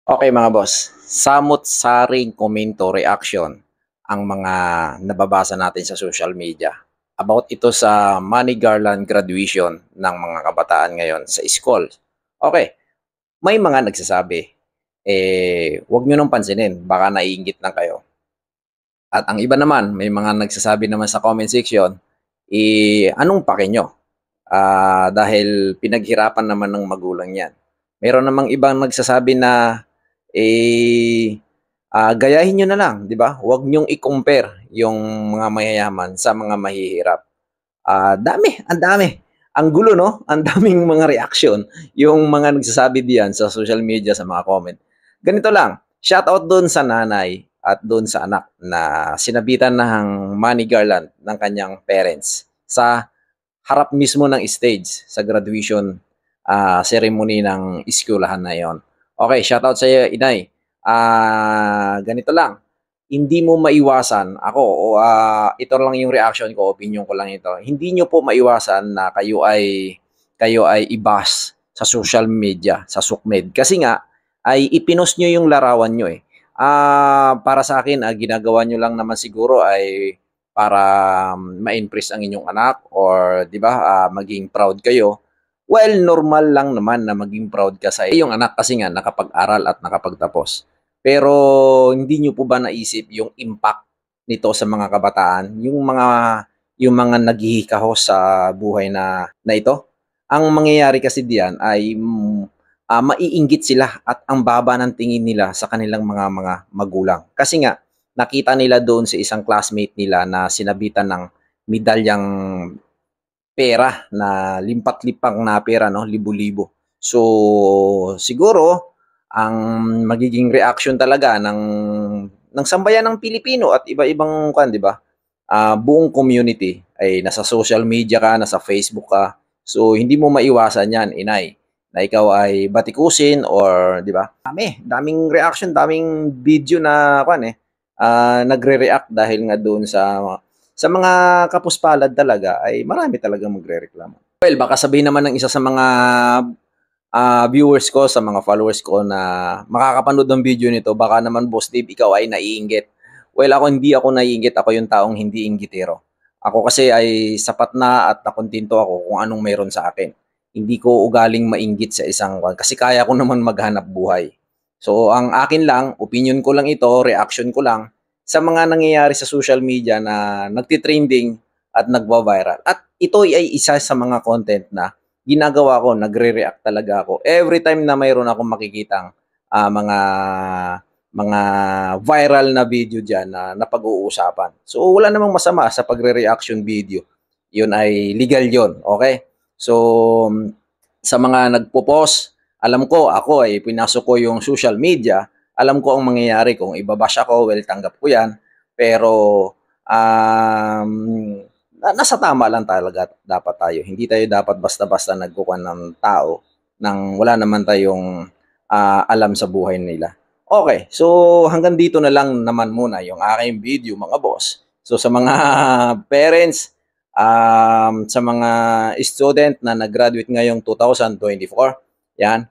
Okay mga boss, samot-saring komento, reaction ang mga nababasa natin sa social media about ito sa Manny Garland graduation ng mga kabataan ngayon sa school. Okay, may mga nagsasabi, wag nyo nang pansinin, baka naiinggit lang kayo. At ang iba naman, may mga nagsasabi naman sa comment section, anong pake nyo? Dahil pinaghirapan naman ng magulang yan. Meron namang ibang nagsasabi na gayahin niyo na lang, 'di ba? Huwag niyong i-compare yung mga mayayaman sa mga mahihirap. Ang dami. Ang gulo 'no? Ang daming mga reaction yung mga nagsasabi diyan sa social media sa mga comment. Ganito lang, shoutout do'n sa nanay at do'n sa anak na sinabitan ng Manny Garland ng kanyang parents sa harap mismo ng stage sa graduation ceremony ng eskuwelahan na 'yon. Okay, shoutout sa iyo, inay. Ganito lang, hindi mo maiwasan ako o ito lang yung reaction ko, opinion ko lang ito. Hindi niyo po maiwasan na kayo ay i-bash sa social media, sa SOCMED. Kasi nga ay ipinost niyo yung larawan niyo eh. Para sa akin, ginagawa niyo lang naman siguro ay para ma-impress ang inyong anak or 'di ba, maging proud kayo. Well, normal lang naman na maging proud ka sa iyong anak kasi nga nakapag-aral at nakapagtapos. Pero hindi niyo po ba naisip yung impact nito sa mga kabataan, yung mga naghihikahos sa buhay na ito? Ang mangyayari kasi diyan ay maiinggit sila at ang baba ng tingin nila sa kanilang mga magulang. Kasi nga nakita nila doon sa isang classmate nila na sinabitan ng medalyang pera na limpat-lipang na pera 'no, libo-libo. So, siguro ang magiging reaction talaga ng sambayan ng Pilipino at iba-ibang kuwan 'di ba, buong community ay nasa social media ka, nasa Facebook ka. So, hindi mo maiwasan 'yan, inay, na ikaw ay batikusin or 'di ba? Daming reaction, daming video na kuwan, nagre-react dahil nga doon sa mga kapuspalad talaga ay marami talagang magrereklamo. Well, baka sabihin naman ng isa sa mga viewers ko, sa mga followers ko na makakapanood ng video nito, baka naman Boss Dave, ikaw ay naiinggit. Well, ako hindi ako naiinggit, ako yung taong hindi inggitero. Ako kasi ay sapat na at nakontento ako kung anong meron sa akin. Hindi ko ugaling mainggit sa isang kasi kaya ko naman maghanap buhay. So, ang akin lang, opinion ko lang ito, reaction ko lang sa mga nangyayari sa social media na nagti-trending at nagva-viral. At ito ay isa sa mga content na ginagawa ko, nagre-react talaga ako. Every time na mayroon akong makikitang mga viral na video diyan na napag-uusapan. So wala namang masama sa pagre-reaction video. 'Yun ay legal 'yon, okay? So sa mga nagpo-post, alam ko ako ay pinasok ko yung social media, alam ko ang mangyayari kung ibabash ako, well tanggap ko 'yan. Pero um, nasa tama lang talaga dapat tayo. Hindi tayo dapat basta-basta nagkukuha ng tao nang wala naman tayong alam sa buhay nila. Okay, so hanggang dito na lang naman muna yung aking video mga boss. So sa mga parents, sa mga student na nag-graduate ngayong 2024, yan,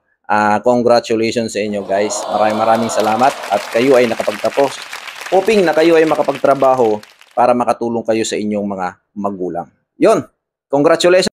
congratulations sa inyo guys. Maraming maraming salamat at kayo ay nakapagtapos. Hoping na kayo ay makapagtrabaho para makatulong kayo sa inyong mga magulang. Yun, congratulations!